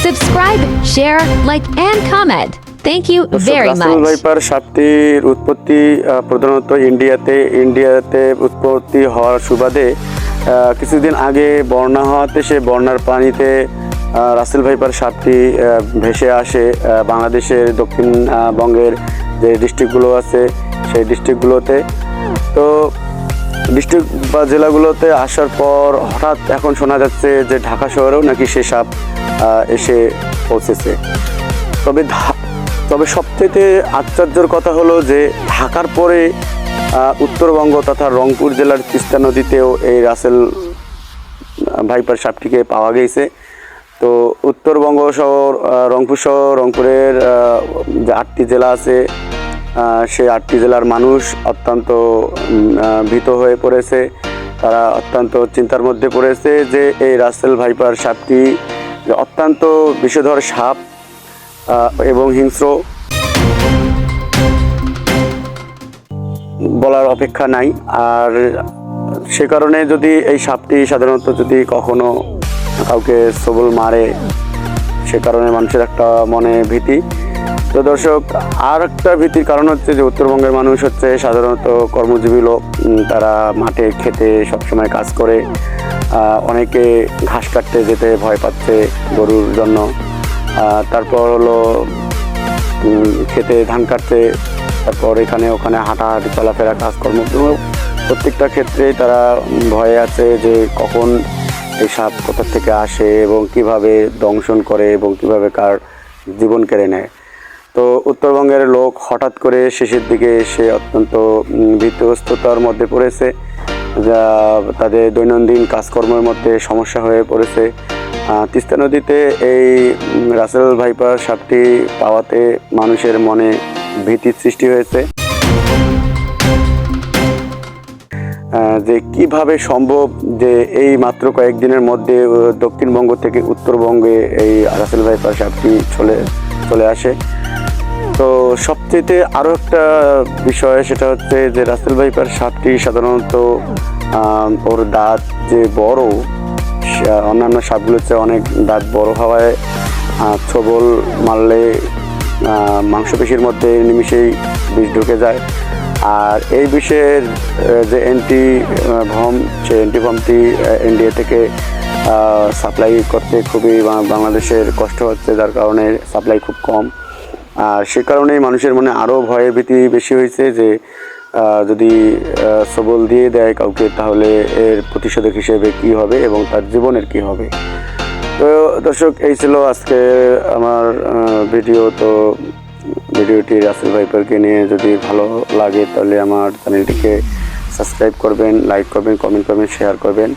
Subscribe, share, like, and comment. Thank you very Rasel much. Viper সাপটির উৎপত্তি প্রধানত ইন্ডিয়াতে উৎপত্তি হওয়ার সুবাদে কিছুদিন আগে বন্যা হওয়াতে সে বন্যার পানিতে রাসেল ভাইপার সাপটি ভেসে আসে বাংলাদেশের দক্ষিণবঙ্গের যে ডিস্ট্রিক্টগুলো আছে সেই ডিস্ট্রিক্টগুলোতে। তো ডিস্ট্রিক্ট বা জেলাগুলোতে আসার পর হঠাৎ এখন শোনা যাচ্ছে যে ঢাকা শহরেও নাকি সে সাপ এসে পৌঁছেছে। তবে সবচেয়ে আশ্চর্যের কথা হলো যে ঢাকার পরে উত্তরবঙ্গ তথা রংপুর জেলার তিস্তা নদীতেও এই রাসেল ভাইপার সাপটিকে পাওয়া গেছে। তো উত্তরবঙ্গ শহর রংপুরের যে 8টি জেলা আছে সেই 8টি জেলার মানুষ অত্যন্ত ভীত হয়ে পড়েছে। তারা অত্যন্ত চিন্তার মধ্যে পড়েছে যে এই রাসেল ভাইপার সাপটি অত্যন্ত বিষধর সাপ এবং হিংস্র, বলার অপেক্ষা নাই। আর সে কারণে যদি এই সাপটি সাধারণত যদি কখনো কাউকে সবল মারে, সে কারণে মানুষের একটা মনে ভীতি। তো দর্শক, আর একটা ভীতির কারণ হচ্ছে যে উত্তরবঙ্গের মানুষ হচ্ছে সাধারণত কর্মজীবী লোক। তারা মাঠে খেতে সবসময় কাজ করে, অনেকে ঘাস কাটতে যেতে ভয় পাচ্ছে গরুর জন্য। তারপর হলো খেতে ধান কাটতে, তারপর এখানে ওখানে হাঁটাহাঁটি চলাফেরা কাজকর্ম, প্রত্যেকটা ক্ষেত্রেই তারা ভয়ে আছে যে কখন এই সাপ কোথা থেকে আসে এবং কিভাবে দংশন করে এবং কিভাবে কার জীবন কেড়ে নেয়। তো উত্তরবঙ্গের লোক হঠাৎ করে শেষের দিকে এসে অত্যন্ত ভীতগ্রস্ততার মধ্যে পড়েছে, যা তাদের দৈনন্দিন কাজকর্মের মধ্যে সমস্যা হয়ে পড়েছে। তিস্তা নদীতে এই রাসেল ভাইপার সাপটি পাওয়াতে মানুষের মনে ভীতির সৃষ্টি হয়েছে যে কিভাবে সম্ভব যে এই মাত্র কয়েকদিনের মধ্যে দক্ষিণবঙ্গ থেকে উত্তরবঙ্গে এই রাসেল ভাইপার সাপটি চলে আসে। তো সবচেয়ে আরও একটা বিষয়, সেটা হচ্ছে যে রাসেল ভাইপার সাপটি সাধারণত ওর দাঁত যে বড়, অন্যান্য সাপগুলোর চেয়ে অনেক দাঁত বড় হওয়ায় ছোবল মারলে মাংসপেশির মধ্যে নিমিষেই বিষ ঢুকে যায়। আর এই বিষের যে সেই অ্যান্টিভমটি ইন্ডিয়া থেকে সাপ্লাই করতে খুবই বাংলাদেশের কষ্ট হচ্ছে, যার কারণে সাপ্লাই খুব কম। আর সে কারণেই মানুষের মনে আরও ভয়ের ভীতি বেশি হয়েছে যে যদি সবল দিয়ে দেয় কাউকে, তাহলে এর প্রতিষেধক হিসেবে কি হবে এবং তার জীবনের কি হবে। তো দর্শক, এই ছিল আজকে আমার ভিডিও। তো ভিডিওটি রাসেল ভাইপারকে নিয়ে যদি ভালো লাগে তাহলে আমার চ্যানেলটিকে সাবস্ক্রাইব করবেন, লাইক করবেন, কমেন্ট করবেন, শেয়ার করবেন।